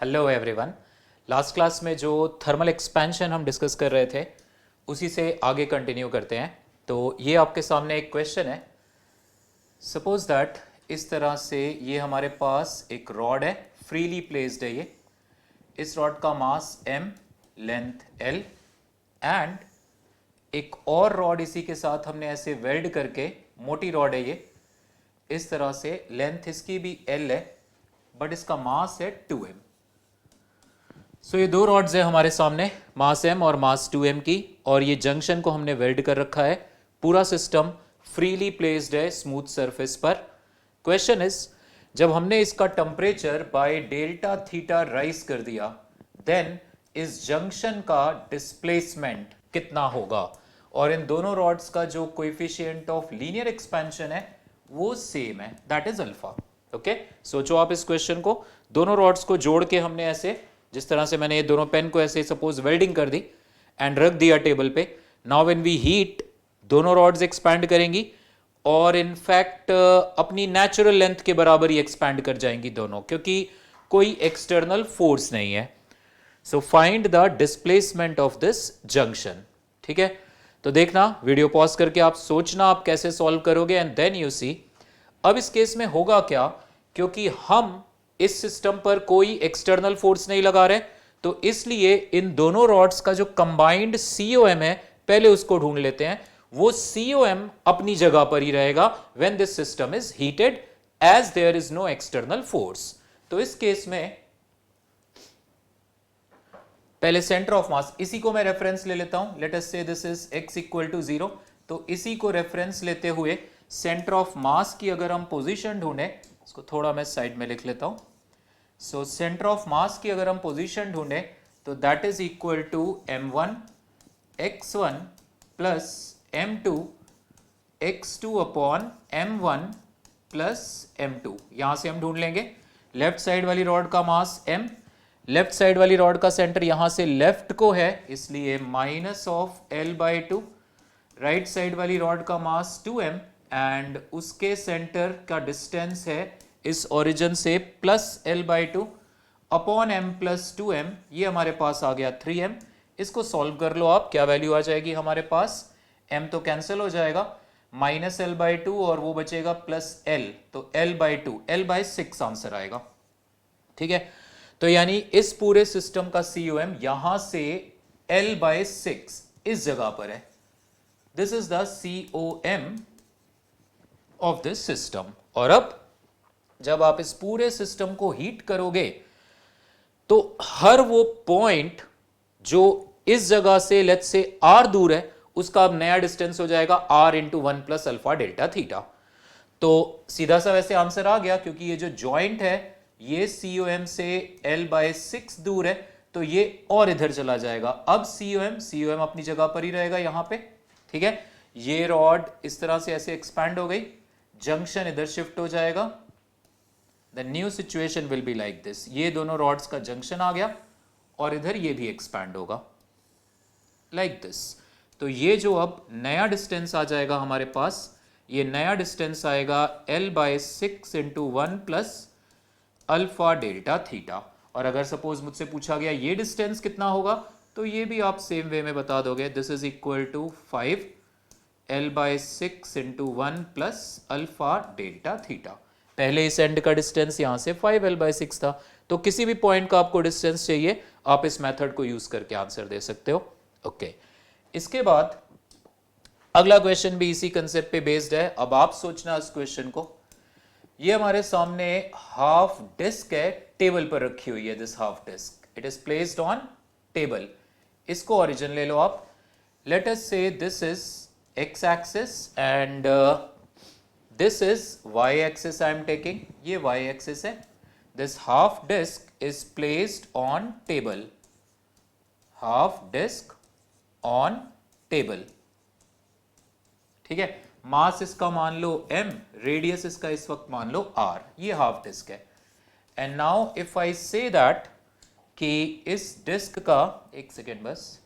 Hello everyone. Last class में जो thermal expansion हम डिस्कस कर रहे थे उसी से आगे कंटिन्यू करते हैं। तो ये आपके सामने एक क्वेश्चन है। सपोज दैट इस तरह से ये हमारे पास एक रॉड है, फ्रीली प्लेस्ड है। ये इस रॉड का मास m, लेंथ l एंड एक और रॉड इसी के साथ हमने ऐसे वेल्ड करके, मोटी रॉड है ये, इस तरह से लेंथ इसकी भी l है बट इसका मास है 2m। सो ये दो रॉड्स है हमारे सामने, मास m और मास 2m की, और ये जंक्शन को हमने वेल्ड कर रखा है। पूरा सिस्टम फ्रीली प्लेस्ड है स्मूथ सरफेस पर। क्वेश्चन इज, जब हमने इसका temperature by delta theta rise कर दिया देन इस जंक्शन का डिस्प्लेसमेंट कितना होगा। और इन दोनों रॉड्स का जो कोएफिशिएंट ऑफ लीनियर एक्सपेंशन है वो सेम है, दैट इज अल्फा। ओके, सोचो आप इस क्वेश्चन को, दोनों रॉड्स को जोड़ के हमने ऐसे, जिस तरह से मैंने ये दोनों पेन को ऐसे सपोज वेल्डिंग कर दी एंड रख दिया टेबल पे। नाउ व्हेन वी हीट, दोनों रॉड्स एक्सपैंड करेंगी और इनफैक्ट अपनी नेचुरल लेंथ के बराबर ही एक्सपैंड कर जाएंगी दोनों, क्योंकि कोई एक्सटर्नल फोर्स नहीं है। So find the displacement of this junction. ठीक है, तो देखना, वीडियो पॉज करके आप सोचना आप कैसे सॉल्व करोगे एंड देन यू सी। अब इस केस में होगा क्या, क्योंकि हम इस सिस्टम पर कोई एक्सटर्नल फोर्स नहीं लगा रहे, तो इसलिए इन दोनों रॉड्स का जो कंबाइंड COM है पहले उसको ढूंढ लेते हैं। वो COM अपनी जगह पर ही रहेगा when this system is heated as there is no external force. तो इस केस में पहले सेंटर ऑफ मास, इसी को मैं रेफरेंस ले लेता हूं। Let us say this is x equal to 0, तो इसी को रेफरेंस लेते हुए सेंटर ऑफ मास की अगर हम पोजीशन ढूंढें, इसको थोड़ा मैं साइड में लिख लेता हूं। सो सेंटर ऑफ मास की अगर हम पोजीशन ढूंढें तो that is equal to m1 x1 plus m2 x2 upon m1 plus m2। यहां से हम ढूंढ लेंगे लेफ्ट साइड वाली रॉड का मास m, लेफ्ट साइड वाली रॉड का सेंटर यहां से लेफ्ट को है इसलिए minus of l/2, right side वाली रॉड का मास 2m एंड उसके सेंटर का डिस्टेंस है इस ओरिजिन से plus l/2 upon m plus 2m। ये हमारे पास आ गया 3m। इसको सॉल्व कर लो आप, क्या वैल्यू आ जाएगी हमारे पास, m तो कैंसिल हो जाएगा, माइनस l/2 और वो बचेगा प्लस l, तो l/2, l/6 आंसर आएगा। ठीक है, तो यानी इस पूरे सिस्टम का COM यहां से l/6 इस जगह पर है। This is the COM of this system. और अब जब आप इस पूरे सिस्टम को हीट करोगे तो हर वो पॉइंट जो इस जगह से लेट्स से r दूर है उसका अब नया डिस्टेंस हो जाएगा r into 1 plus alpha delta theta. तो सीधा सा वैसे आंसर आ गया, क्योंकि ये जो जॉइंट है ये COM से l/6 दूर है, तो ये और इधर चला जाएगा। अब COM अपनी जगह पर ही रहेगा यहां पे। ठीक है, ये रॉड इस तरह से ऐसे एक्सपैंड हो गई, जंक्शन इधर शिफ्ट हो जाएगा। The new situation will be like this, ये दोनों रॉड्स का जंक्शन आ गया और इधर ये भी एक्सपैंड होगा लाइक दिस। तो ये जो अब नया डिस्टेंस आ जाएगा हमारे पास, ये नया डिस्टेंस आएगा l/6 into 1 plus alpha delta theta. और अगर सपोज मुझसे पूछा गया ये डिस्टेंस कितना होगा, तो ये भी आप सेम वे में बता दोगे, this is equal to 5 l/6 into 1 plus alpha delta theta. पहले इस एंड का डिस्टेंस यहां से 5 l/6 था, तो किसी भी पॉइंट का आपको डिस्टेंस चाहिए आप इस मेथड को यूज करके आंसर दे सकते हो। ओके, इसके बाद अगला क्वेश्चन भी इसी कंसेप्ट पे बेस्ड है। अब आप सोचना इस क्वेश्चन को, ये हमारे सामने हाफ डिस्क है, टेबल पर रखी हुई है। This half disc, it is placed on table. इसको ओरिजिन ले लो आप। Let us say this is x axis and this is y axis I am taking, ये y एक्सिस है। This half disc is placed on table, half disc on table. ठीक है, मास इसका मान लो m, रेडियस इसका इस वक्त मान लो r, ये हाफ डिस्क है। And now if I say that कि इस डिस्क का, एक सेकेंड बस,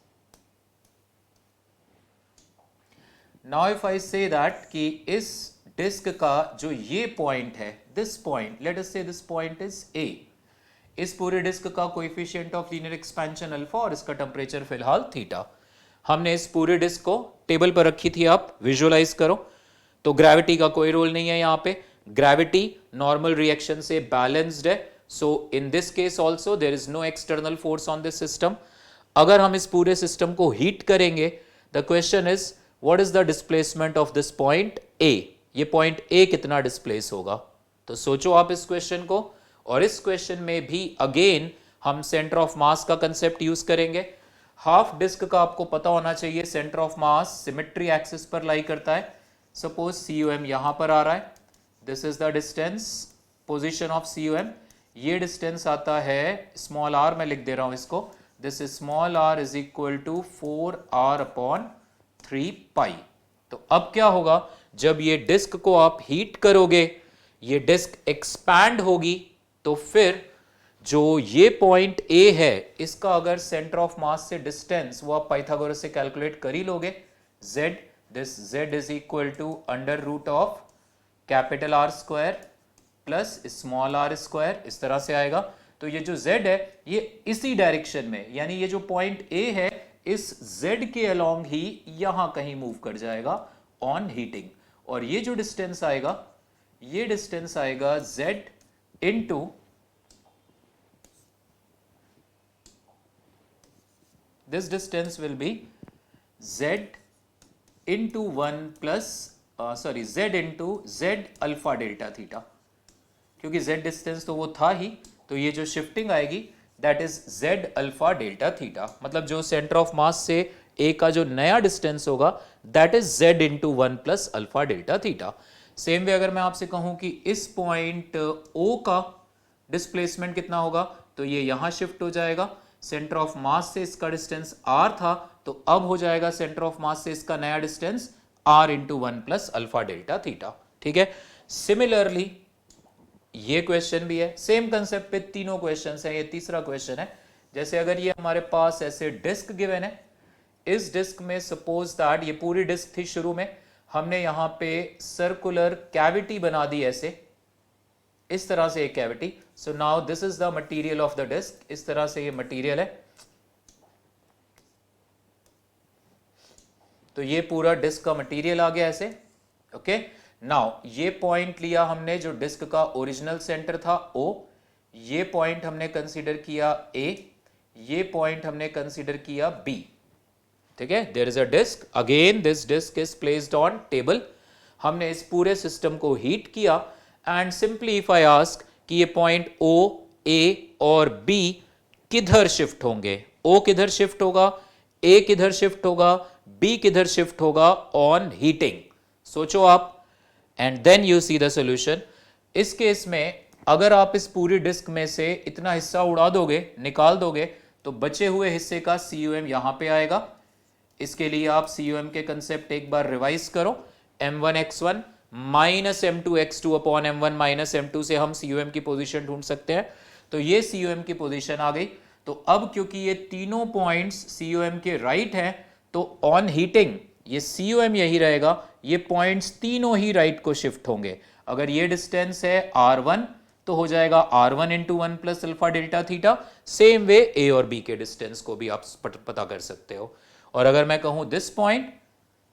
now if I say that कि इस डिस्क का जो ये पॉइंट है, this point, late us say this point is a, इस पूरे डिस्क का coefficient of linear expansion alpha और इसका टेम्परेचर फिलहाल थीटा। हमने इस पूरे डिस्क को टेबल पर रखी थी, आप विजुअलाइज करो। तो ग्रेविटी का कोई रोल नहीं है यहाँ पे, ग्रेविटी नॉर्मल रिएक्शन से बैलेंस्ड है। So in this case also there is no external force on this system. अगर हम इस पूरे सिस्टम को हीट करेंगे, the question is what is the displacement of this point A. ये पॉइंट ए कितना डिस्प्लेस होगा? तो सोचो आप इस क्वेश्चन को। और इस क्वेश्चन में भी अगेन हम सेंटर ऑफ मास का कंसेप्ट यूज करेंगे। हाफ डिस्क का आपको पता होना चाहिए, centre of mass symmetry axis पर लाई करता है। सपोज CUM यहां पर आ रहा है, this is the distance, position of CUM। ये डिस्टेंस आता है स्मॉल r, मैं लिख दे रहा हूं इसको, this is small r is equal to 4r/3π। तो अब क्या होगा, जब ये डिस्क को आप हीट करोगे, ये डिस्क एक्सपैंड होगी, तो फिर जो ये पॉइंट ए है, इसका अगर सेंटर ऑफ मास से डिस्टेंस वो आप पाइथागोरस से कैलकुलेट कर ही लोगे, z, this z is equal to √of capital R square plus small r square, इस तरह से आएगा। तो ये जो z है ये इसी डायरेक्शन में, यानी ये जो पॉइंट a है इस z के अलोंग ही यहां कहीं मूव कर जाएगा ऑन हीटिंग। और ये जो डिस्टेंस आएगा, ये डिस्टेंस आएगा z into this distance will be z into 1 plus z into z alpha delta theta, क्योंकि z डिस्टेंस तो वो था ही, तो ये जो शिफ्टिंग आएगी that is z alpha delta theta. मतलब जो सेंटर ऑफ मास से a का जो नया डिस्टेंस होगा that is z into 1 plus alpha delta theta. Same way अगर मैं आपसे कहूं कि इस पॉइंट O का डिस्प्लेसमेंट कितना होगा, तो ये यहां शिफ्ट हो जाएगा। सेंटर ऑफ मास से इसका डिस्टेंस r था, तो अब हो जाएगा सेंटर ऑफ मास से इसका नया distance r into 1 plus alpha delta theta. ठीक है, सिमिलरली ये क्वेश्चन भी है, सेम कंसेप्ट पे तीनों क्वेश्चंस हैं। ये तीसरा क्वेश्चन है, जैसे अगर ये हमारे पास ऐसे डिस्क गिवन है, इस डिस्क में सपोज दैट ये पूरी डिस्क थी, शुरू में हमने यहां पे सर्कुलर कैविटी बना दी, ऐसे इस तरह से एक cavity. So now this is the material of the disc, इस तरह से ये मटेरियल है। तो ये पूरा डिस्क का मटेरियल आ गया ऐसे। ओके, नाउ ये पॉइंट लिया हमने जो डिस्क का ओरिजिनल सेंटर था O, ये पॉइंट हमने कंसीडर किया A, ये पॉइंट हमने कंसीडर किया B। ठीक है, there is a disc, again this disc is placed on table. हमने इस पूरे सिस्टम को हीट किया and simply if I ask कि ये पॉइंट O, A और B किधर शिफ्ट होंगे, O किधर शिफ्ट होगा, A किधर शिफ्ट होगा, B किधर शिफ्ट होगा ऑन हीटिंग। सोचो आप and then you see the solution. इस केस में अगर आप इस पूरी डिस्क में से इतना हिस्सा उड़ा दोगे, निकाल दोगे, तो बचे हुए हिस्से का CUM यहां पे आएगा। इसके लिए आप CUM के कंसेप्ट एक बार रिवाइज करो, m1x1 minus m2x2 upon m1 minus m2 से हम CUM की पोजीशन ढूंढ सकते हैं। तो ये CUM की पोजीशन आ गई। तो अब क्योंकि ये तीनों पॉइंट्स CUM के राइट हैं, तो ऑन हीटिंग ये CUM यही रहेगा, ये पॉइंट्स तीनों ही राइट को शिफ्ट होंगे। अगर ये डिस्टेंस है r1 तो हो जाएगा r1 into 1 plus alpha delta theta. Same way A और B के डिस्टेंस को भी आप पता कर सकते हो। और अगर मैं कहूं दिस पॉइंट,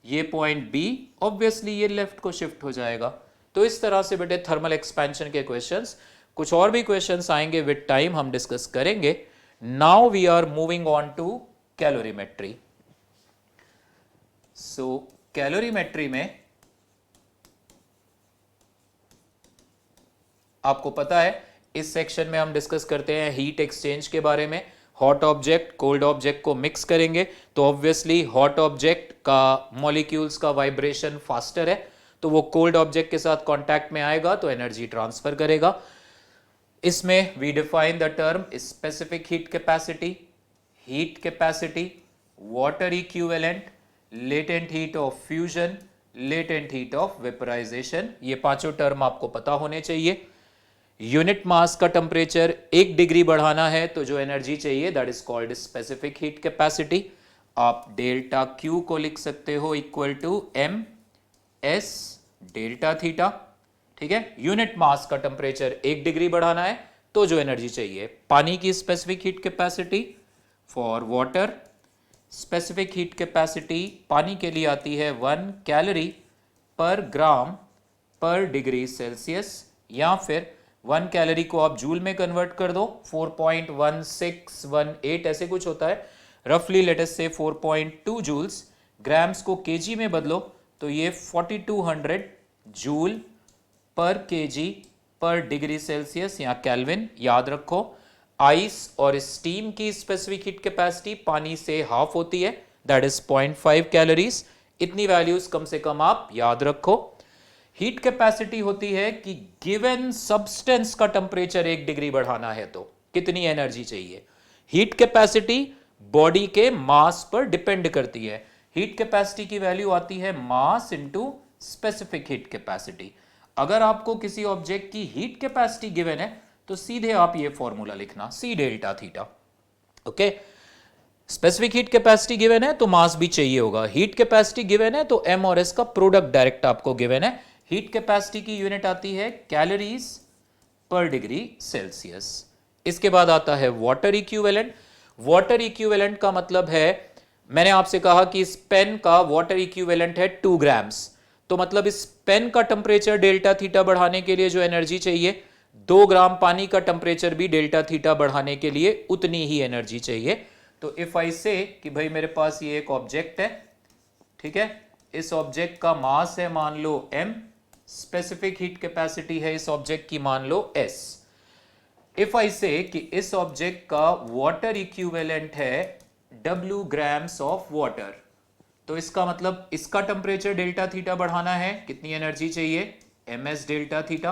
ये पॉइंट B, ऑब्वियसली ये लेफ्ट को शिफ्ट हो जाएगा। तो इस तरह से बेटे थर्मल एक्सपेंशन के क्वेश्चंस, कुछ और भी क्वेश्चंस आएंगे विद टाइम, हम डिस्कस करेंगे। Now we are moving on to calorimetry. सो कैलोरीमेट्री में आपको पता है इस सेक्शन में हम डिस्कस करते हैं हीट एक्सचेंज के बारे में। हॉट ऑब्जेक्ट कोल्ड ऑब्जेक्ट को मिक्स करेंगे, तो ऑब्वियसली हॉट ऑब्जेक्ट का मॉलिक्यूल्स का वाइब्रेशन फास्टर है, तो वो कोल्ड ऑब्जेक्ट के साथ कांटेक्ट में आएगा तो एनर्जी ट्रांसफर करेगा। इसमें we define the term specific heat capacity, water equivalent, latent heat of fusion, latent heat of vaporisation. ये पांचों टर्म आपको पता होने चाहिए। यूनिट मास का टेम्परेचर 1 डिग्री बढ़ाना है तो जो एनर्जी चाहिए that is called specific heat capacity. आप डेल्टा Q को लिख सकते हो equal to MS delta theta. ठीक है, यूनिट मास का टेम्परेचर 1 डिग्री बढ़ाना है तो जो एनर्जी चाहिए, पानी की specific heat capacity for water, specific heat capacity पानी के लिए आती है 1 कैलोरी पर ग्राम पर डिग्री सेल्सियस, या फिर 1 कैलोरी को आप जूल में कन्वर्ट कर दो, 4.1618 ऐसे कुछ होता है, रफली लेट अस से 4.2 जूल्स। ग्राम्स को केजी में बदलो तो ये 4200 जूल पर केजी पर डिग्री सेल्सियस या केल्विन। याद रखो आइस और स्टीम की स्पेसिफिक हीट कैपेसिटी पानी से हाफ होती है, दैट इज 0.5 कैलोरीज। इतनी वैल्यूज कम से कम आप याद रखो। हीट कैपेसिटी होती है कि गिवन सब्सटेंस का टेम्परेचर 1 डिग्री बढ़ाना है तो कितनी एनर्जी चाहिए। हीट कैपेसिटी बॉडी के मास पर डिपेंड करती है। हीट कैपेसिटी की वैल्यू आती है mass into specific heat capacity. अगर आपको किसी ऑब्जेक्ट की हीट कैपेसिटी गिवन है तो सीधे आप ये फॉर्मूला लिखना, c delta theta. Okay, specific heat capacity given है तो मास भी चाहिए होगा। हीट कैपेसिटी गिवन है तो एम और एस का प्रोडक्ट डायरेक्ट आपको गिवन है। हीट कैपेसिटी की यूनिट आती है कैलोरीज पर डिग्री सेल्सियस। इसके बाद आता है वाटर इक्विवेलेंट। वाटर इक्विवेलेंट का मतलब है, मैंने आपसे कहा कि इस पेन का वाटर इक्विवेलेंट है 2 ग्राम्स, तो मतलब इस पेन का टेम्परेचर डेल्टा थीटा बढ़ाने के लिए जो एनर्जी चाहिए, 2 ग्राम पानी का टेम्परेचर भी डेल्टा थीटा बढ़ाने के लिए उतनी ही एनर्जी चाहिए। तो इफ आई से कि भाई मेरे पास ये एक ऑब्जेक्ट है, ठीक है, इस ऑब्जेक्ट का मास है मान लो m, स्पेसिफिक हीट कैपेसिटी है इस ऑब्जेक्ट की मान लो s। इफ आई से कि इस ऑब्जेक्ट का वाटर इक्विवेलेंट है w ग्राम्स ऑफ वाटर, तो इसका मतलब इसका टेम्परेचर डेल्टा थीटा बढ़ाना है, कितनी एनर्जी चाहिए, ms डेल्टा थीटा।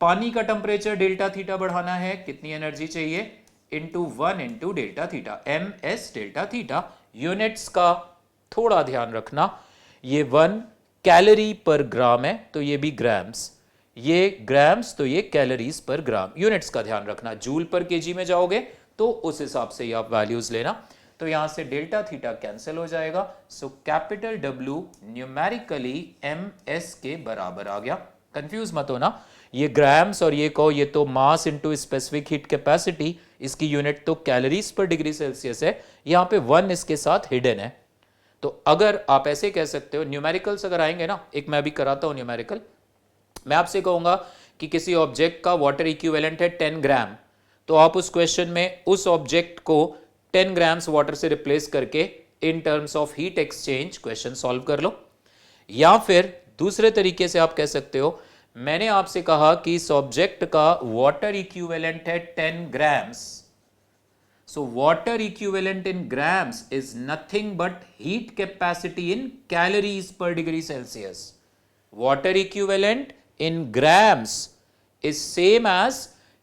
पानी का टेम्परेचर डेल्टा थीटा बढ़ाना है, कितनी एनर्जी चाहिए, into 1 into delta theta, ms delta theta. Units का थोड़ा ध्यान रखना, ये 1 कैलोरी पर ग्राम है तो ये भी ग्राम्स, ये ग्राम्स तो ये कैलोरीज पर ग्राम। यूनिट्स का ध्यान रखना, जूल पर केजी में जाओगे तो उस हिसाब से ही आप वैल्यूज लेना। तो यहां से डेल्टा थीटा कैंसिल हो जाएगा, so capital W numerically ms के बराबर आ गया। कंफ्यूज मत होना, ये ग्राम्स और ये कहो ये तो mass into specific heat capacity, इसकी यूनिट तो कैलोरीज पर डिग्री सेल्सियस है, यहां पे 1 इसके साथ हिडन है। तो अगर आप ऐसे कह सकते हो, न्यूमेरिकल्स अगर आएंगे ना, एक मैं अभी कराता हूं न्यूमेरिकल, मैं आपसे कहूंगा कि किसी ऑब्जेक्ट का वाटर इक्विवेलेंट है 10 ग्राम, तो आप उस क्वेश्चन में उस ऑब्जेक्ट को 10 ग्राम्स वाटर से रिप्लेस करके in terms of heat exchange question solve कर लो। या फिर दूसरे तरीके से आप कह सकते हो, मैंने आपसे कहा कि इस ऑब्जेक्ट का वाटर इक्विवेलेंट है 10 grams, so water equivalent in grams is nothing but heat capacity in calories पर degree Celsius. Water equivalent in grams is same as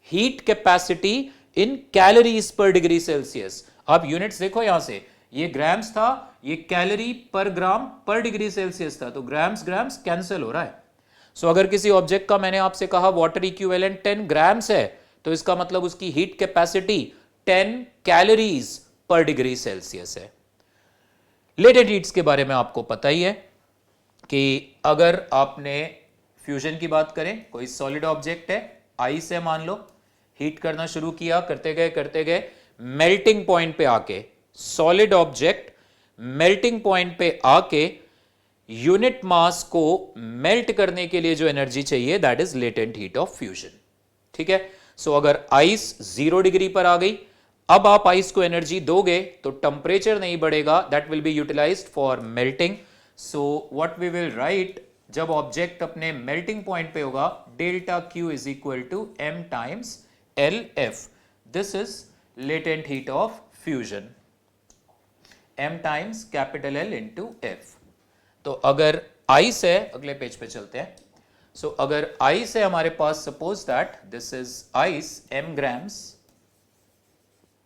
heat capacity in calories per degree Celsius। अब units देखो यहां से, ये grams था, ये calorie पर gram पर डिग्री सेल्सियस था, तो ग्राम्स ग्राम्स कैंसिल हो रहा है। सो अगर किसी ऑब्जेक्ट का मैंने आपसे कहा वाटर इक्विवेलेंट 10 ग्राम्स है, तो इसका मतलब उसकी हीट कैपेसिटी 10 कैलोरीज पर डिग्री सेल्सियस है। लेटेंट हीट्स के बारे में आपको पता ही है कि अगर आपने फ्यूजन की बात करें, कोई सॉलिड ऑब्जेक्ट है, आइस है मान लो, हीट करना शुरू किया, करते गए मेल्टिंग पॉइंट पे आके, सॉलिड ऑब्जेक्ट मेल्टिंग पॉइंट पे आके यूनिट मास को मेल्ट करने के लिए जो एनर्जी चाहिए, that is latent heat of fusion. ठीक है, सो अगर आइस 0 डिग्री पर आ गई, अब आप आइस को एनर्जी दोगे तो टेम्परेचर नहीं बढ़ेगा, that will be utilised for melting. So what we will write, जब ऑब्जेक्ट अपने मेल्टिंग पॉइंट पे होगा, delta Q is equal to m times LF। This is latent heat of fusion, m times capital L into F। तो अगर ice है, अगले page पे चलते हैं। सो अगर आइस है हमारे पास, suppose that this is ice m grams,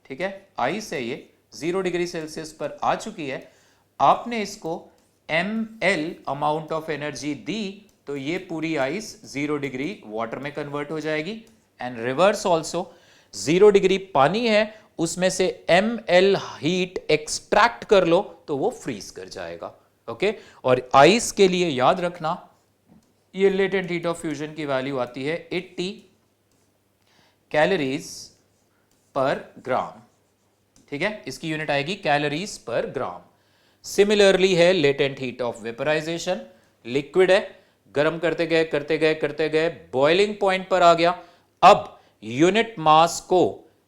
ठीक है, आइस है ये 0 डिग्री सेल्सियस पर आ चुकी है, आपने इसको ml अमाउंट ऑफ एनर्जी दी, तो ये पूरी आइस 0 डिग्री वाटर में कन्वर्ट हो जाएगी। एंड रिवर्स ऑल्सो, 0 डिग्री पानी है, उसमें से ml हीट एक्सट्रैक्ट कर लो तो वो फ्रीज कर जाएगा। ओके, और आइस के लिए याद रखना, ये लेटेंट हीट ऑफ फ्यूजन की वैल्यू आती है 80 कैलोरीज पर ग्राम, ठीक है, इसकी यूनिट आएगी कैलोरीज पर ग्राम। सिमिलरली है latent heat of vaporisation, liquid है, गर्म करते गए करते गए करते गए बॉइलिंग पॉइंट पर आ गया। अब यूनिट मास को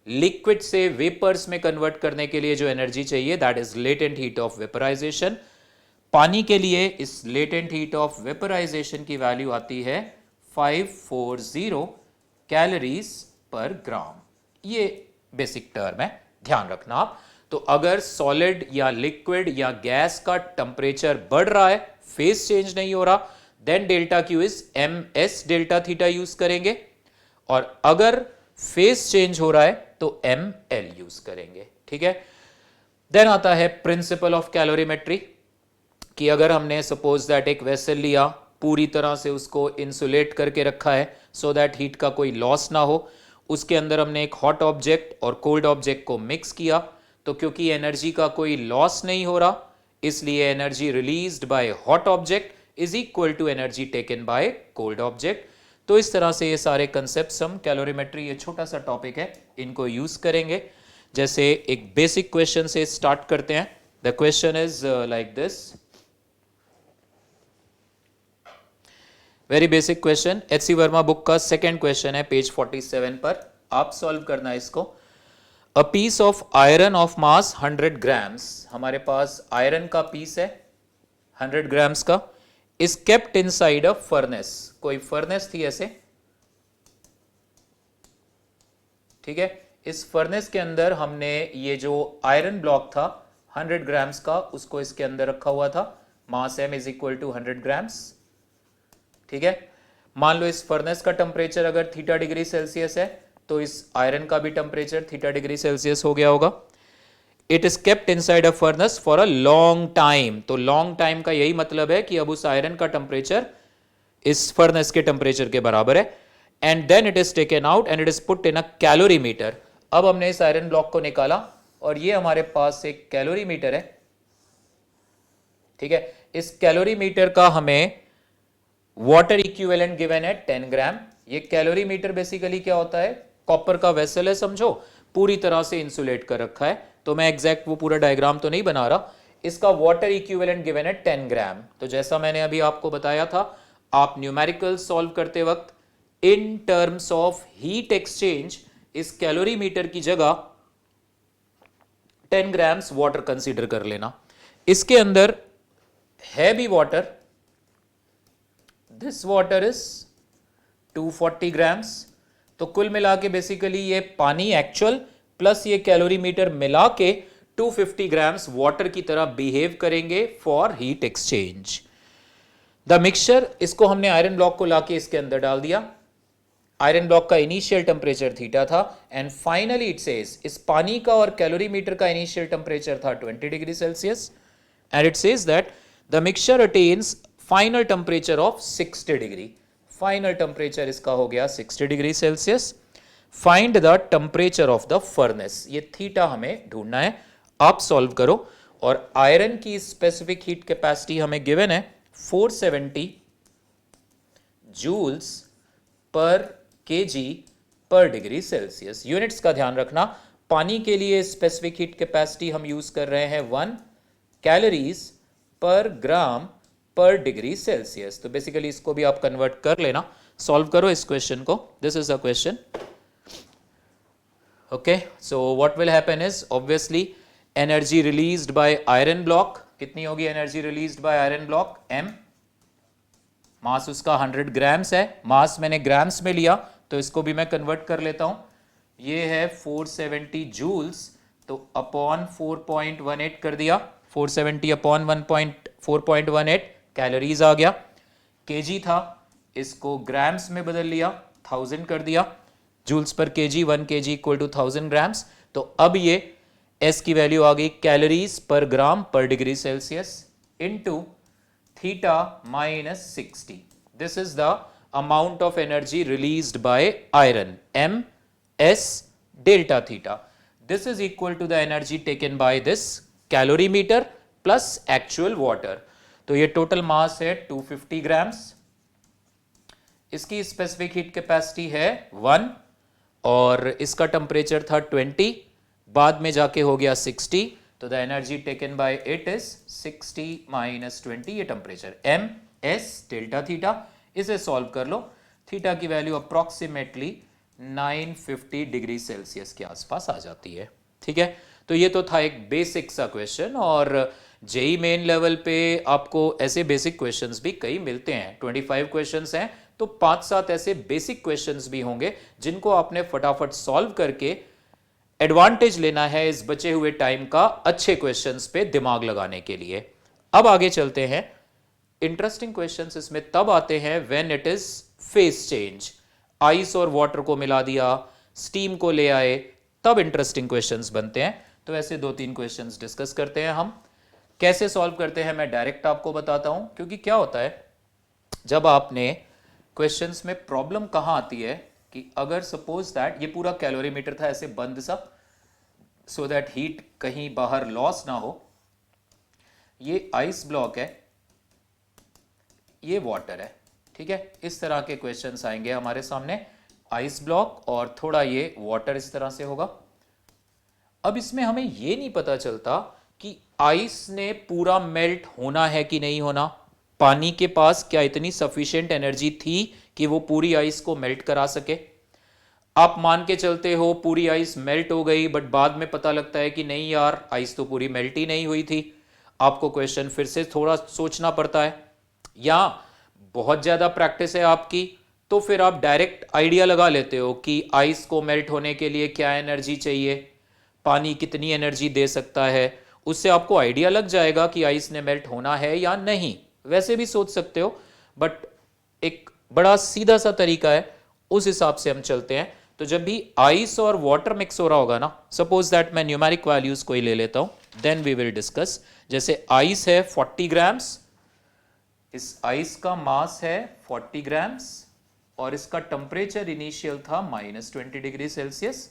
लिक्विड से वेपर्स में कन्वर्ट करने के लिए जो एनर्जी चाहिए that is latent heat of vaporisation. पानी के लिए इस लेटेंट हीट ऑफ वेपराइजेशन की वैल्यू आती है 540 कैलोरीज पर ग्राम। ये बेसिक टर्म है, ध्यान रखना आप। तो अगर सॉलिड या लिक्विड या गैस का टेम्परेचर बढ़ रहा है, फेज चेंज नहीं हो रहा, then delta Q is M S delta theta use करेंगे, और अगर फेज चेंज हो रहा है तो एम एल यूज करेंगे, ठीक है। देन आता है प्रिंसिपल ऑफ कैलोरीमेट्री, कि अगर हमने सपोज दैट एक वेसल लिया, पूरी तरह से उसको इंसुलेट करके रखा है सो दैट हीट का कोई लॉस ना हो, उसके अंदर हमने एक हॉट ऑब्जेक्ट और कोल्ड ऑब्जेक्ट को मिक्स किया, तो क्योंकि एनर्जी का कोई लॉस नहीं हो रहा, इसलिए energy released by hot object is equal to energy taken by cold object. तो इस तरह से ये सारे कंसेप्ट हम कैलोरीमेट्री, ये छोटा सा टॉपिक है, इनको यूज करेंगे। जैसे एक बेसिक क्वेश्चन से स्टार्ट करते हैं। The question is like this, very basic question, H C. Verma book का सेकेंड क्वेश्चन है, पेज 47 पर। आप सॉल्व करना है इसको। A piece of iron of mass 100 grams, हमारे पास आयरन का पीस है 100 ग्राम्स का, is kept inside a furnace, कोई फर्नेस थी ऐसे, ठीक है। इस फर्नेस के अंदर हमने ये जो आयरन ब्लॉक था 100 ग्राम्स का, उसको इसके अंदर रखा हुआ था, mass M is equal to 100 grams, ठीक है। मान लो इस फर्नेस का टेम्परेचर अगर थीटा डिग्री सेल्सियस है, तो इस आयरन का भी टेम्परेचर थीटा डिग्री सेल्सियस हो गया होगा। It is kept inside a furnace for a long time, तो लॉन्ग टाइम का यही मतलब है कि अब उस आयरन का टेम्परेचर इस फर्नेस के टेम्परेचर के बराबर है। And then it is taken out and it is put in a calorimeter. अब हमने इस आयरन ब्लॉक को निकाला और ये हमारे पास एक कैलोरीमीटर है, ठीक है। इस कैलोरीमीटर का हमें वाटर इक्विवेलेंट गिवन है 10 ग्राम। ये कैलोरीमीटर बेसिकली क्या होता है, कॉपर का वेसल है समझो, पूरी तरह से इंसुलेट कर रखा है। तो मैं एग्जैक्ट वो पूरा डायग्राम तो नहीं बना रहा, इसका वाटर इक्विवेलेंट गिवन है 10 ग्राम। तो जैसा मैंने अभी आपको बताया था, आप न्यूमेरिकल सॉल्व करते वक्त in terms of heat exchange इस कैलोरीमीटर की जगह 10 ग्राम्स वाटर कंसीडर कर लेना। इसके अंदर है भी water, this water is 240 grams. तो कुल मिला के बेसिकली ये पानी एक्चुअल प्लस ये कैलोरीमीटर मिला के 250 ग्राम्स वाटर की तरह बिहेव करेंगे for heat exchange. The mixture, इसको हमने आयरन ब्लॉक को लाके इसके अंदर डाल दिया। आयरन ब्लॉक का इनिशियल टेम्परेचर थीटा था एंड फाइनली इट सेज, इस पानी का और कैलोरीमीटर का इनिशियल टेम्परेचर था 20 degree Celsius and it says that the mixture attains final temperature of 60 degree. Final temperature इसका हो गया 60 degree Celsius. Find the temperature of the furnace, ये थीटा हमें ढूंढना है। आप सॉल्व करो। और आयरन की स्पेसिफिक हीट कैपेसिटी हमें गिवन है 470 जूल्स पर केजी पर डिग्री सेल्सियस। यूनिट्स का ध्यान रखना, पानी के लिए स्पेसिफिक हीट कैपेसिटी हम यूज कर रहे हैं 1 कैलोरीज पर ग्राम पर डिग्री सेल्सियस। तो बेसिकली इसको भी आप कन्वर्ट कर लेना। सॉल्व करो इस क्वेश्चन को, this is a question. Okay, so what will happen is obviously energy released by iron block, कितनी होगी energy released by iron block, M. Mass उसका 100 ग्राम्स है, मास मैंने ग्राम्स में लिया तो इसको भी मैं कन्वर्ट कर लेता हूं। ये है 470 जूल्स, तो अपॉन 4.18 कर दिया, 470 अपॉन 4.18 कैलोरीज आ गया। केजी था, इसको ग्राम्स में बदल लिया, 1000 कर दिया, जूल्स पर KG, 1 KG equal to 1000 grams. तो अब ये एस की वैल्यू आ गई कैलोरीज पर ग्राम पर degree Celsius into theta minus 60. This is the amount of energy released by iron, M S delta theta. This is equal to the energy taken by this calorimeter plus actual water. तो ये total mass है 250 grams, इसकी specific heat capacity है 1 और इसका temperature था 20, बाद में जाके हो गया 60, तो the energy taken by it is 60 minus 20, ये temperature M S delta theta. इसे सॉल्व कर लो, थीटा की वैल्यू अप्रोक्सीमेटली 950 डिग्री सेल्सियस के आसपास आ जाती है। ठीक है, तो ये तो था एक बेसिक सा क्वेश्चन, और जेई मेन लेवल पे आपको ऐसे बेसिक क्वेश्चंस भी कई मिलते हैं। 25 क्वेश्चंस हैं, तो 5-7 ऐसे बेसिक क्वेश्चंस भी होंगे जिनको आपने फटाफट सॉल्व करके एडवांटेज लेना है इस बचे हुए टाइम का अच्छे क्वेश्चंस पे दिमाग लगाने के लिए। अब आगे चलते हैं। इंटरेस्टिंग क्वेश्चंस इसमें तब आते हैं when it is face change. Ice और वाटर को मिला दिया, स्टीम को ले आए, तब इंटरेस्टिंग क्वेश्चंस बनते हैं। तो ऐसे 2-3 क्वेश्चंस डिस्कस करते हैं हम। कैसे सॉल्व करते हैं मैं डायरेक्ट आपको बताता हूं, क्योंकि क्या होता है जब आपने क्वेश्चंस में प्रॉब्लम कहां आती है कि अगर सपोज दैट ये पूरा कैलोरीमीटर था ऐसे बंद सा, सो दैट हीट कहीं बाहर लॉस ना हो। ये आइस ब्लॉक है, ये वाटर है। ठीक है, इस तरह के क्वेश्चंस आएंगे हमारे सामने, आइस ब्लॉक और थोड़ा ये वाटर इस तरह से होगा। अब इसमें हमें ये नहीं पता चलता कि आइस ने पूरा मेल्ट होना है कि नहीं होना। पानी के पास क्या इतनी सफिशिएंट एनर्जी थी कि वो पूरी आइस को मेल्ट करा सके? आप मान के चलते हो पूरी आइस मेल्ट हो गई, बट बाद में पता लगता है कि नहीं यार, आइस तो पूरी मेल्ट ही नहीं हुई थी। आपको क्वेश्चन फिर से थोड़ा सोचना पड़ता है। या बहुत ज्यादा प्रैक्टिस है आपकी, तो फिर आप डायरेक्ट आइडिया लगा लेते हो कि आइस को मेल्ट होने के लिए क्या एनर्जी चाहिए, पानी कितनी एनर्जी दे सकता है। उससे आपको आइडिया लग जाएगा कि आइस ने मेल्ट होना है या नहीं। वैसे भी सोच सकते हो, बट एक बड़ा सीधा सा तरीका है, उस हिसाब से हम चलते हैं। तो जब भी आइस और वाटर मिक्स हो रहा होगा ना, सपोज दैट मैं न्यूमेरिक वैल्यूज कोई ले लेता हूं, देन वी विल डिस्कस। जैसे आइस है 40 ग्राम्स, इस आइस का मास है 40 ग्राम्स और इसका टेम्परेचर इनिशियल था -20 डिग्री सेल्सियस,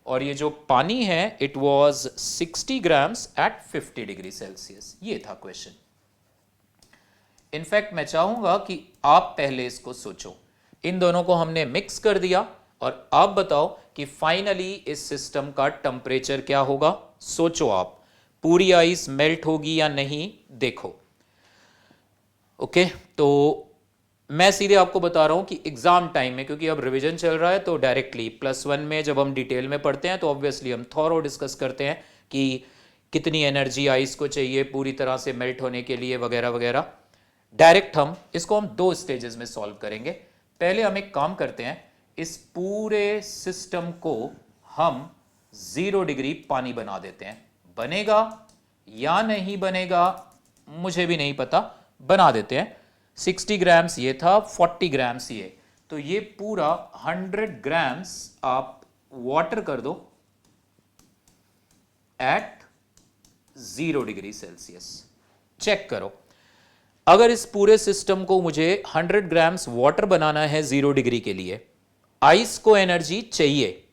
और ये जो पानी है it was 60 grams at 50 degree Celsius. ये था क्वेश्चन। इनफैक्ट मैं चाहूंगा कि आप पहले इसको सोचो। इन दोनों को हमने मिक्स कर दिया, और आप बताओ कि फाइनली इस सिस्टम का टेम्परेचर क्या होगा। सोचो आप, पूरी आइस मेल्ट होगी या नहीं, देखो। ओके, तो मैं सीधे आपको बता रहा हूं कि एग्जाम टाइम में, क्योंकि अब रिवीजन चल रहा है, तो डायरेक्टली +1 में जब हम डिटेल में पढ़ते हैं तो ऑब्वियसली हम थॉरो डिस्कस करते हैं कि कितनी एनर्जी आइस को चाहिए पूरी तरह से मेल्ट होने के लिए, वगैरह वगैरह। डायरेक्ट हम इसको 2 स्टेजेस में सॉल्व करेंगे। पहले हम एक काम करते हैं, इस पूरे सिस्टम को हम 0 डिग्री पानी बना देते हैं। बनेगा या नहीं बनेगा मुझे भी नहीं पता, बना देते हैं। 60 ग्राम्स ये था, 40 ग्राम्स ये, तो ये पूरा 100 ग्राम्स आप वाटर कर दो एट 0 डिग्री सेल्सियस। चेक करो, अगर इस पूरे सिस्टम को मुझे 100 ग्राम्स वाटर बनाना है 0 डिग्री के लिए, आइस को एनर्जी चाहिए।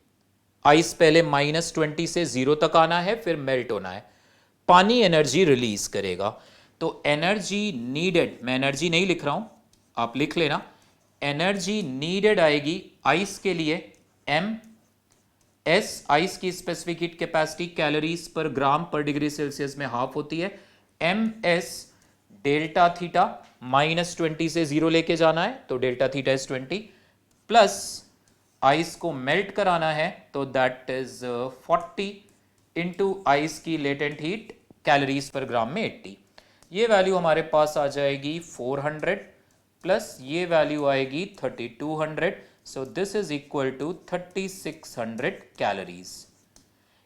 आइस पहले -20 से 0 तक आना है, फिर मेल्ट होना है। पानी एनर्जी रिलीज करेगा, तो एनर्जी नीडेड, मैं एनर्जी नहीं लिख रहा हूं, आप लिख लेना। एनर्जी नीडेड आएगी आइस के लिए एम एस, आइस की स्पेसिफिक हीट कैपेसिटी कैलोरीज पर ग्राम पर डिग्री सेल्सियस में हाफ होती है। एम एस डेल्टा थीटा, -20 से 0 लेके जाना है तो delta theta is 20, plus ice को मेल्ट कराना है तो दैट इज 40 इंटू आइस की लेटेंट हीट कैलोरीज पर ग्राम में 80। ये वैल्यू हमारे पास आ जाएगी 400 प्लस ये वैल्यू आएगी 3200, so this is equal to 3600 calories.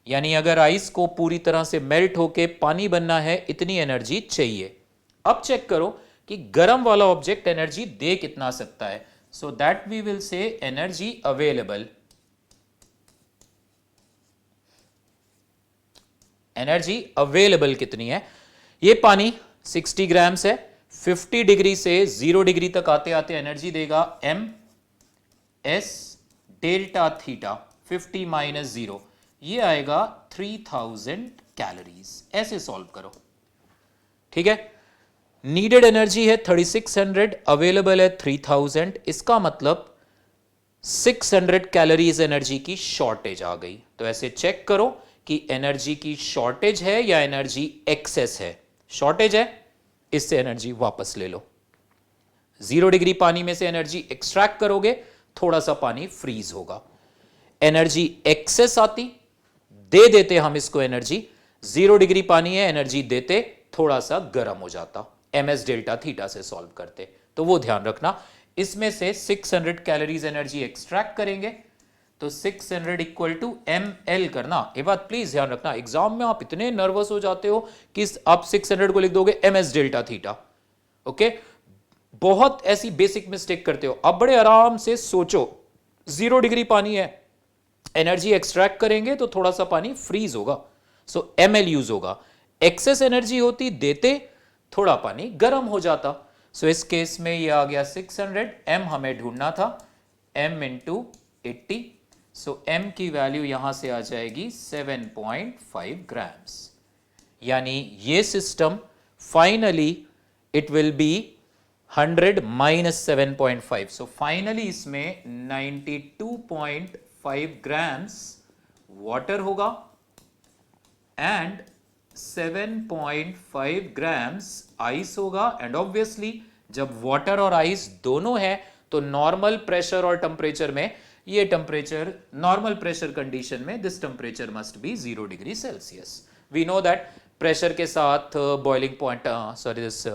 यानी अगर आइस को पूरी तरह से मेल्ट होके पानी बनना है, इतनी एनर्जी चाहिए। अब चेक करो कि गर्म वाला ऑब्जेक्ट एनर्जी दे कितना सकता है, so that we will say energy available. Energy available कितनी है? ये पानी 60 ग्राम्स है, 50 डिग्री से 0 डिग्री तक आते आते एनर्जी देगा M S delta theta 50 minus 0, ये आएगा 3000 कैलोरीज। ऐसे सॉल्व करो, ठीक है। नीडेड एनर्जी है 3600, अवेलेबल है 3000। इसका मतलब 600 कैलोरीज एनर्जी की शॉर्टेज आ गई। तो ऐसे चेक करो कि एनर्जी की शॉर्टेज है या एनर्जी एक्सेस है। शॉर्टेज है, इससे एनर्जी वापस ले लो। 0 डिग्री पानी में से एनर्जी एक्सट्रैक्ट करोगे, थोड़ा सा पानी फ्रीज होगा। एनर्जी एक्सेस आती, दे देते हम इसको एनर्जी। 0 डिग्री पानी है, एनर्जी देते, थोड़ा सा गर्म हो जाता। ms डेल्टा थीटा से सॉल्व करते, तो वो ध्यान रखना। इसमें से 600 कैलोरीज एनर्जी एक्सट्रैक्ट करेंगे, तो 600 इक्वल टू ml करना। ये बात प्लीज ध्यान रखना, एग्जाम में आप इतने नर्वस हो जाते हो कि आप 600 को लिख दोगे ms डेल्टा थीटा। ओके, बहुत ऐसी बेसिक मिस्टेक करते हो। अब बड़े आराम से सोचो, 0 डिग्री पानी है, एनर्जी एक्सट्रैक्ट करेंगे तो थोड़ा सा पानी फ्रीज होगा, सो ml यूज होगा। एक्सेस एनर्जी होती, देते, थोड़ा पानी गर्म हो जाता। सो इस केस में ये आ गया 600, m हमें ढूंढना था, m इंटू 80। सो m की वैल्यू यहां से आ जाएगी 7.5 ग्राम्स। यानी ये system finally it will be 100 minus 7.5। So finally इसमें 92.5 ग्राम्स वाटर होगा एंड 7.5 ग्राम्स आइस होगा। एंड ऑब्वियसली जब वाटर और आइस दोनों है तो नॉर्मल प्रेशर और टेम्परेचर में ये टेम्परेचर, नॉर्मल प्रेशर कंडीशन में this temperature must be 0 degree Celsius. We know that pressure के साथ boiling point, sorry this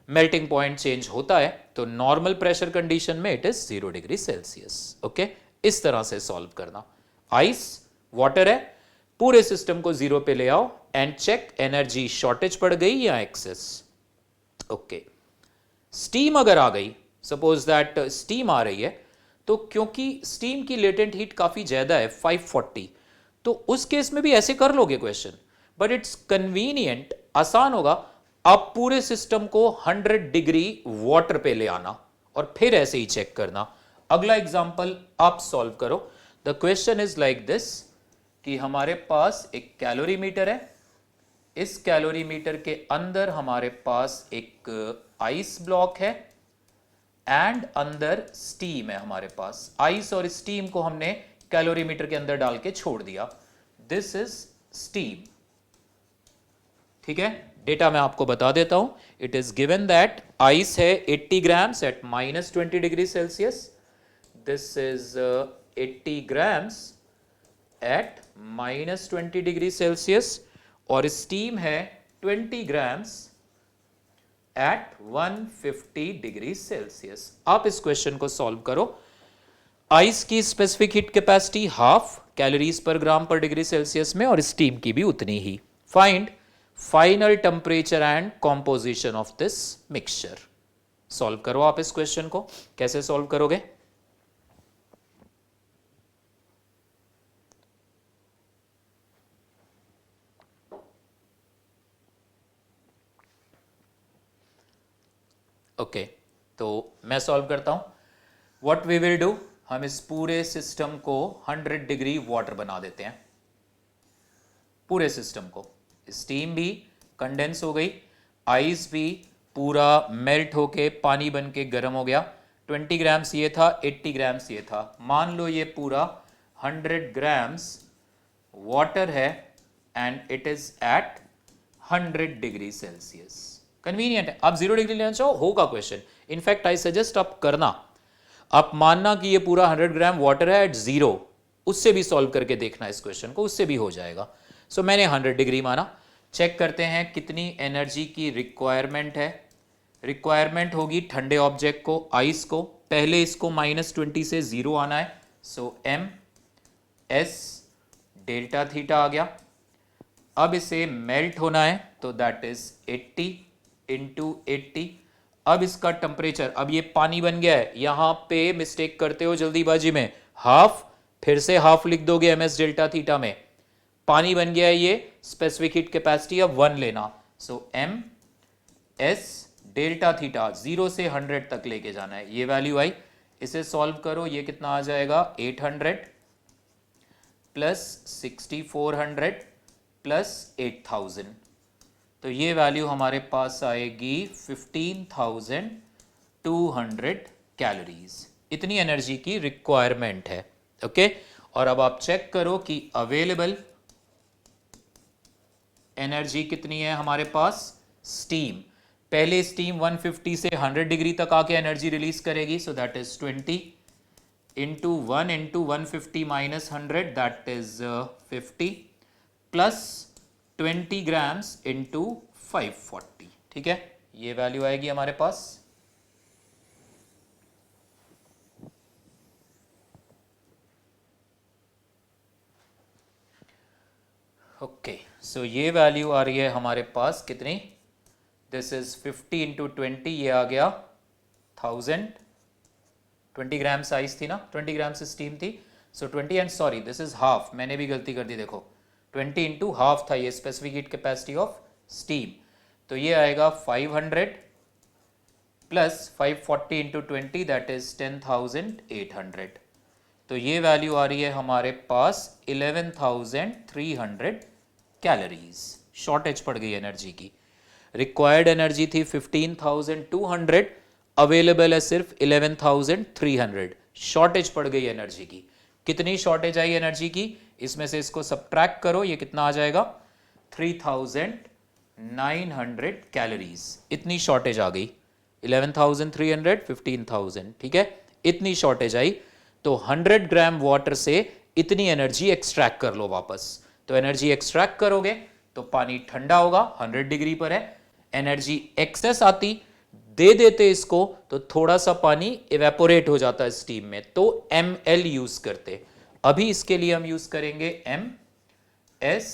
melting point change होता है, तो नॉर्मल प्रेशर कंडीशन में it is 0 degree Celsius. Okay, इस तरह से सॉल्व करना। आइस, वाटर है, पूरे सिस्टम को 0 पे ले आओ एंड चेक एनर्जी शॉर्टेज पड़ गई या एक्सेस। ओके, स्टीम अगर आ गई, सपोज दैट स्टीम आ रही है, तो क्योंकि स्टीम की लेटेंट हीट काफी ज्यादा है 540, तो उस केस में भी ऐसे कर लोगे क्वेश्चन, बट इट्स कन्वीनियंट, आसान होगा। आप पूरे सिस्टम को 100 डिग्री वाटर पे ले आना और फिर ऐसे ही चेक करना। अगला एग्जांपल आप सॉल्व करो। The question is like this कि हमारे पास एक कैलोरीमीटर है, इस कैलोरीमीटर के अंदर हमारे पास एक आइस ब्लॉक है एंड अंदर स्टीम है। हमारे पास आइस और स्टीम को हमने कैलोरीमीटर के अंदर डाल के छोड़ दिया। This is steam. ठीक है, डेटा मैं आपको बता देता हूं। It is given that ice है 80 grams at minus 20 degree Celsius. This is 80 grams at minus 20 degree Celsius और स्टीम है 20 ग्राम्स एट 150 डिग्री सेल्सियस। आप इस क्वेश्चन को सॉल्व करो। आइस की specific heat capacity half calories पर ग्राम पर डिग्री सेल्सियस में और स्टीम की भी उतनी ही। Find final temperature and composition of this mixture. Solve करो आप इस क्वेश्चन को। कैसे सॉल्व करोगे? ओके, तो मैं सॉल्व करता हूं। व्हाट वी विल डू, हम इस पूरे सिस्टम को 100 डिग्री वाटर बना देते हैं। पूरे सिस्टम को, स्टीम भी कंडेंस हो गई, आइस भी पूरा मेल्ट होके पानी बन के गर्म हो गया। 20 ग्राम्स ये था, 80 ग्राम्स ये था। मान लो ये पूरा 100 ग्राम्स वाटर है and it is at 100 degree Celsius. Convenient है। आप 0 डिग्री लेना चाहो, होगा क्वेश्चन। इनफैक्ट आई सजेस्ट आप करना, आप मानना कि ये पूरा 100 ग्राम वाटर है एट 0, उससे भी सॉल्व करके देखना इस क्वेश्चन को, उससे भी हो जाएगा। सो मैंने 100 डिग्री माना। चेक करते हैं कितनी एनर्जी की रिक्वायरमेंट है। रिक्वायरमेंट होगी ठंडे ऑब्जेक्ट को, आइस को, पहले इसको -20 से 0 आना है। सो एम एस डेल्टा थीटा आ गया। अब इसे मेल्ट होना है तो दैट इज 80 इंटू 80। अब इसका टेम्परेचर, अब ये पानी बन गया है, यहां पे मिस्टेक करते हो जल्दीबाजी में, हाफ, फिर से हाफ लिख दोगे ms डेल्टा थीटा में। पानी बन गया है ये, स्पेसिफिक हीट कैपेसिटी अब 1 लेना। सो एम एस डेल्टा थीटा 0 से 100 तक लेके जाना है, ये वैल्यू आई। इसे सॉल्व करो, ये कितना आ जाएगा, 800 प्लस 6400 प्लस 8000, तो ये वैल्यू हमारे पास आएगी 15,200 कैलोरीज। इतनी एनर्जी की रिक्वायरमेंट है। ओके, और अब आप चेक करो कि अवेलेबल एनर्जी कितनी है हमारे पास। स्टीम, पहले स्टीम 150 से 100 डिग्री तक आके एनर्जी रिलीज करेगी, so that is 20 into 1 into 150 minus 100, that is 50 plus 20 grams into 540। ठीक है, ये वैल्यू आएगी हमारे पास। ओके, सो ये वैल्यू आ रही है हमारे पास कितनी, दिस इज 50 इंटू 20, ये आ गया 1000। 20 ग्राम साइज थी ना, 20 ग्राम से स्टीम थी, सो 20 and sorry this is half, मैंने भी गलती कर दी, देखो 20 इंटू हाफ था ये specific heat capacity of steam, तो ये आएगा 500 प्लस 540 इंटू 20, दैट इज 10,800। तो ये वैल्यू आ रही है हमारे पास 11,300 कैलोरीज। शॉर्टेज पड़ गई एनर्जी की, रिक्वायर्ड एनर्जी थी 15,200, अवेलेबल है सिर्फ 11,300, शॉर्टेज पड़ गई एनर्जी की। कितनी शॉर्टेज आई एनर्जी की, इसमें से इसको सब्ट्रैक्ट करो, ये कितना आ जाएगा 3,900 कैलोरीज। इतनी शॉर्टेज आ गई, 11,300 15,000, ठीक है, इतनी शॉर्टेज आई। तो 100 ग्राम वाटर से इतनी एनर्जी एक्सट्रैक्ट कर लो वापस। तो एनर्जी एक्सट्रैक्ट करोगे तो पानी ठंडा होगा, 100 डिग्री पर है, एनर्जी एक्सेस आती, दे देते इसको तो थोड़ा सा पानी इवेपोरेट हो जाता है स्टीम में, तो ml यूज करते। अभी इसके लिए हम यूज करेंगे ms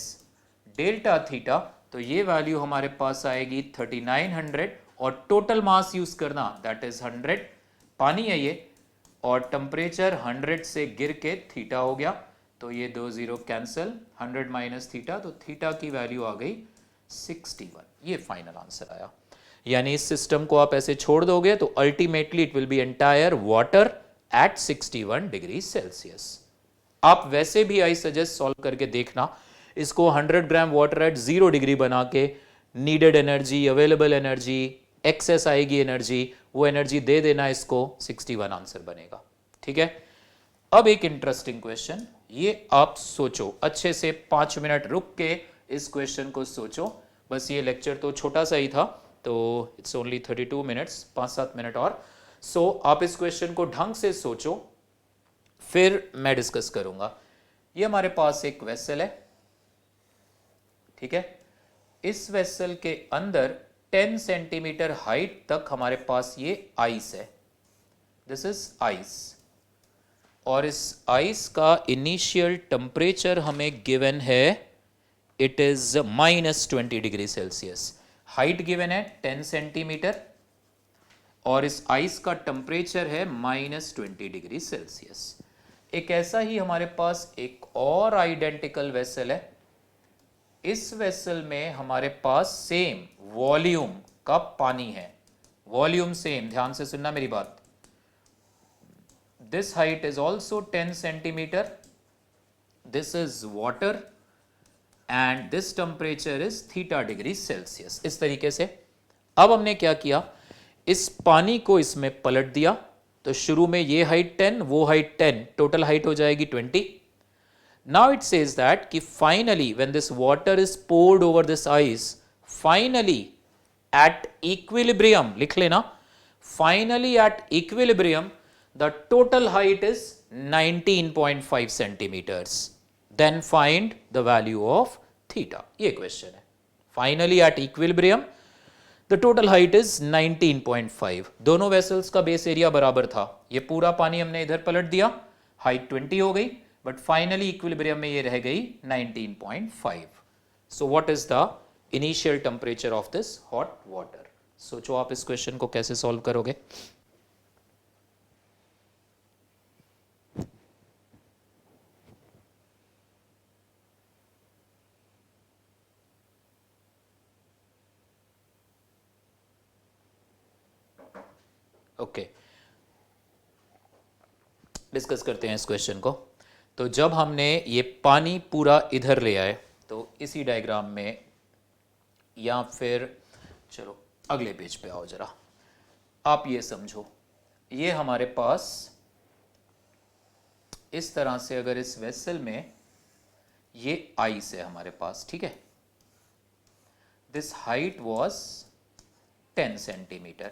डेल्टा थीटा, तो ये वैल्यू हमारे पास आएगी 3900, और टोटल मास यूज करना दैट इज 100, पानी है ये, और टेम्परेचर 100 से गिर के थीटा हो गया, तो ये 2 जीरो कैंसिल, 100 माइनस थीटा, तो थीटा की वैल्यू आ गई 61। ये फाइनल आंसर आया। यानी इस सिस्टम को आप ऐसे छोड़ दोगे तो ultimately it will B entire water at 61 degree Celsius. आप वैसे भी आई सजेस्ट सॉल्व करके देखना इसको, 100 ग्राम वाटर एट 0 डिग्री बना के, needed energy, available energy, excess आएगी एनर्जी, वो एनर्जी दे देना इसको, 61 आंसर बनेगा। ठीक है, अब एक इंटरेस्टिंग क्वेश्चन, ये आप सोचो अच्छे से, 5 मिनट रुक के इस क्वेश्चन को सोचो, बस ये लेक्चर तो छोटा सा ही था, तो इट्स ओनली 32 मिनट्स, 5-7 मिनट और। सो आप इस क्वेश्चन को ढंग से सोचो, फिर मैं डिस्कस करूंगा। ये हमारे पास एक वेसल है, ठीक है, इस वेसल के अंदर 10 सेंटीमीटर हाइट तक हमारे पास ये आइस है, दिस इज आइस, और इस आइस का इनिशियल टेम्परेचर हमें गिवन है, it is -20 degree Celsius. Height given है 10 सेंटीमीटर, और इस आइस का टेम्परेचर है -20 डिग्री सेल्सियस। एक ऐसा ही हमारे पास एक और आइडेंटिकल वेसल है, इस वेसल में हमारे पास सेम वॉल्यूम का पानी है, वॉल्यूम सेम, ध्यान से सुनना मेरी बात। This height is also 10 centimetre, this is water, and this temperature is theta degree Celsius. इस तरीके से अब हमने क्या किया, इस पानी को इसमें पलट दिया, तो शुरू में ये हाइट 10, वो हाइट 10, टोटल हाइट हो जाएगी 20। Now it says that कि finally when this water is poured over this ice, finally at equilibrium, लिख लेना, finally at equilibrium the total height is 19.5 centimeters. Then find the value of theta. ये question है। Finally at equilibrium the total height is 19.5. दोनों vessels का base area बराबर था, ये पूरा पानी हमने इधर पलट दिया, हाइट 20 हो गई, बट फाइनली इक्विलिब्रियम में ये रह गई 19.5. So what is the initial temperature of this hot water? सोचो आप इस क्वेश्चन को कैसे सॉल्व करोगे। ओके, डिस्कस करते हैं इस क्वेश्चन को। तो जब हमने ये पानी पूरा इधर ले आए, तो इसी डायग्राम में, या फिर चलो अगले पेज पे आओ जरा, आप ये समझो, ये हमारे पास इस तरह से अगर इस वेसल में ये आइस है हमारे पास, ठीक है, दिस हाइट वॉज 10 सेंटीमीटर।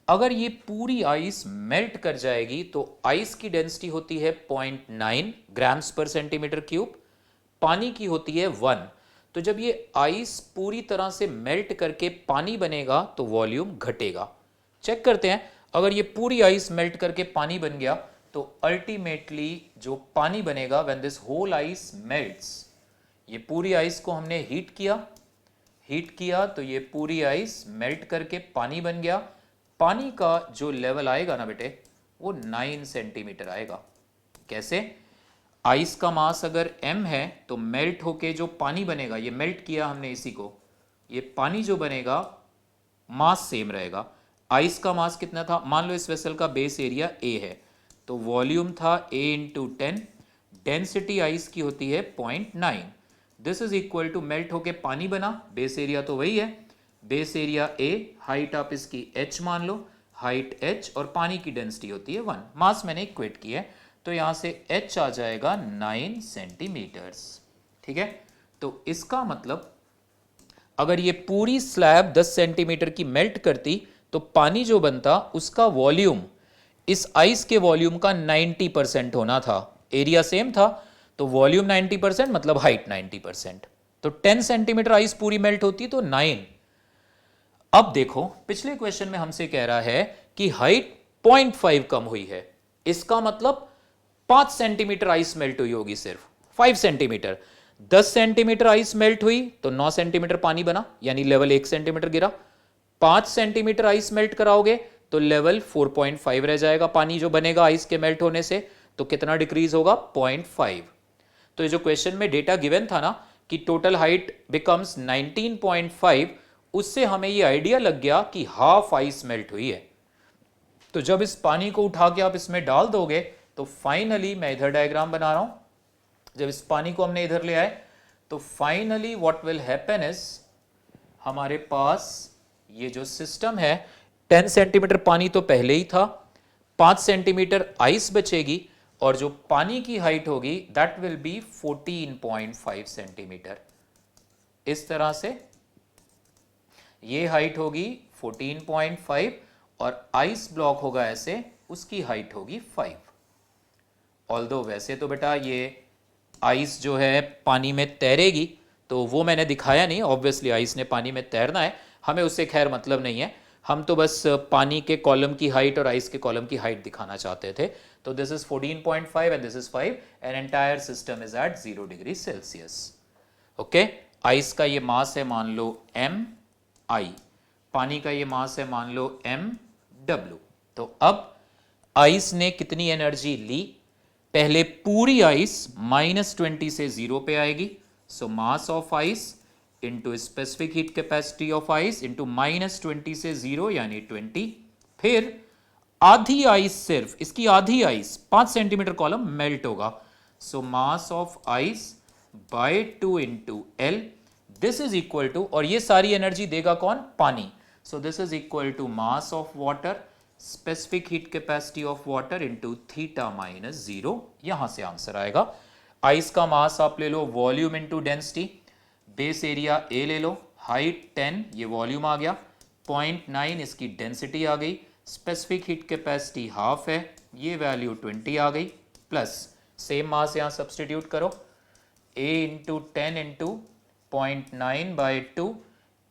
अगर ये पूरी आइस मेल्ट कर जाएगी तो आइस की डेंसिटी होती है 0.9 ग्राम्स पर सेंटीमीटर क्यूब, पानी की होती है 1। तो जब ये आइस पूरी तरह से मेल्ट करके पानी बनेगा तो वॉल्यूम घटेगा। चेक करते हैं, अगर ये पूरी आइस मेल्ट करके पानी बन गया तो अल्टीमेटली जो पानी बनेगा when this whole ice melts, ये पूरी आइस को हमने हीट किया तो ये पूरी आइस मेल्ट करके पानी बन गया। पानी का जो लेवल आएगा ना बेटे वो 9 सेंटीमीटर आएगा। कैसे? आइस का मास अगर m है तो मेल्ट होके जो पानी बनेगा, ये मेल्ट किया हमने इसी को, ये पानी जो बनेगा मास सेम रहेगा। आइस का मास कितना था? मान लो इस वेसल का बेस एरिया a है तो वॉल्यूम था a इंटू 10, डेंसिटी आइस की होती है 0.9। This is equal to melt होके पानी बना, बेस एरिया तो वही है, बेस एरिया a, हाइट आप इसकी h मान लो, हाइट h और पानी की डेंसिटी होती है 1। मास मैंने इक्वेट किया है तो यहां से h आ जाएगा 9 सेंटीमीटर्स। ठीक है, तो इसका मतलब अगर ये पूरी स्लैब 10 सेंटीमीटर की मेल्ट करती तो पानी जो बनता उसका वॉल्यूम इस आइस के वॉल्यूम का 90% होना था। एरिया सेम था तो वॉल्यूम 90% मतलब हाइट 90%। तो 10 सेंटीमीटर आइस पूरी मेल्ट होती तो 9। अब देखो पिछले क्वेश्चन में हमसे कह रहा है कि हाइट 0.5 कम हुई है, इसका मतलब 5 सेंटीमीटर आइस मेल्ट हुई होगी, सिर्फ 5 सेंटीमीटर। 10 सेंटीमीटर आइस मेल्ट हुई तो 9 सेंटीमीटर पानी बना, यानी लेवल 1 सेंटीमीटर गिरा। 5 सेंटीमीटर आइस मेल्ट कराओगे तो लेवल 4.5 रह जाएगा, पानी जो बनेगा आइस के मेल्ट होने से। तो कितना डिक्रीज होगा? 0.5। तो ये जो क्वेश्चन में डेटा गिवन था ना कि टोटल हाइट बिकम्स 19.5, उससे हमें ये आइडिया लग गया कि हाफ आइस मेल्ट हुई है। तो जब इस पानी को उठा के आप इसमें डाल दोगे तो फाइनली, मैं इधर डायग्राम बना रहा हूं, जब इस पानी को हमने इधर ले आए तो finally what will happen is, हमारे पास ये जो सिस्टम है 10 सेंटीमीटर पानी तो पहले ही था, 5 सेंटीमीटर आइस बचेगी और जो पानी की हाइट होगी दैट विल बी 14.5 सेंटीमीटर। इस तरह से ये हाइट होगी 14.5 और आइस ब्लॉक होगा ऐसे, उसकी हाइट होगी 5। ऑल्दो वैसे तो बेटा ये आइस जो है पानी में तैरेगी तो वो मैंने दिखाया नहीं, ऑब्वियसली आइस ने पानी में तैरना है, हमें उससे खैर मतलब नहीं है, हम तो बस पानी के कॉलम की हाइट और आइस के कॉलम की हाइट दिखाना चाहते थे। तो this is 14.5 and this is 5 and entire system is at 0 degree Celsius. Okay, ice का ये मास है मान लो mi, पानी का ये मास है मान लो mw। तो अब आइस ने कितनी एनर्जी ली? पहले पूरी आइस -20 से 0 पे आएगी, so mass of ice into specific heat capacity of ice into -20 से 0 यानी 20। फिर आधी आइस, सिर्फ इसकी आधी आइस 5 सेंटीमीटर कॉलम मेल्ट होगा, so mass of ice by 2 into L, this is equal to, और ये सारी एनर्जी देगा कौन? पानी। So this is equal to mass of water, specific heat capacity of water into theta -0। यहां से answer आएगा। आइस का मास आप ले low volume into density, base area A ले लो, हाइट 10, ये वॉल्यूम आ गया, 0.9 इसकी डेंसिटी आ गई, स्पेसिफिक हीट कैपेसिटी हाफ है, ये वैल्यू 20 आ गई, प्लस सेम मास यहां सब्सटीट्यूट करो, a इंटू 10 इंटू 0.9/2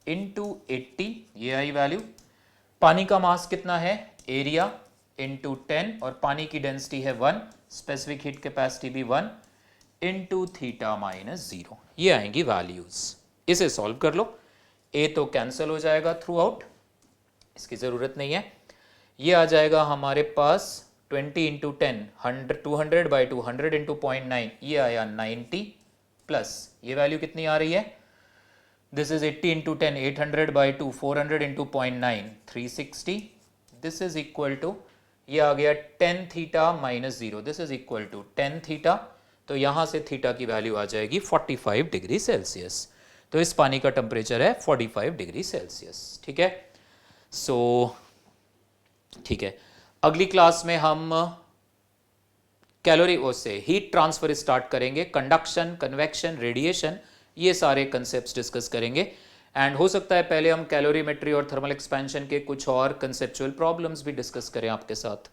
इंटू 80, ये आई वैल्यू। पानी का मास कितना है? एरिया इंटू 10 और पानी की डेंसिटी है 1, स्पेसिफिक हीट कैपेसिटी भी 1 इंटू थीटा -0, ये आएंगी वैल्यूज। इसे सॉल्व कर लो, ए तो कैंसिल हो जाएगा थ्रू आउट, इसकी जरूरत नहीं है। ये आ जाएगा हमारे पास 20 इंटू 10 200/2 100 इंटू 0.9, ये आया 90, प्लस ये वैल्यू कितनी आ रही है? This is 80 into 10 800/2 400 into 0.9 360, this is equal to, ये आ गया 10 theta -0, this is equal to 10 theta. तो यहां से थीटा की वैल्यू आ जाएगी 45 डिग्री सेल्सियस। तो इस पानी का टेम्परेचर है 45 डिग्री सेल्सियस। ठीक है, सो ठीक है, अगली क्लास में हम कैलोरी से हीट ट्रांसफर स्टार्ट करेंगे, कंडक्शन, कन्वेक्शन, रेडिएशन, ये सारे कंसेप्ट डिस्कस करेंगे। एंड हो सकता है पहले हम कैलोरीमेट्री और थर्मल एक्सपेंशन के कुछ और कंसेप्चुअल प्रॉब्लम्स भी डिस्कस करें आपके साथ।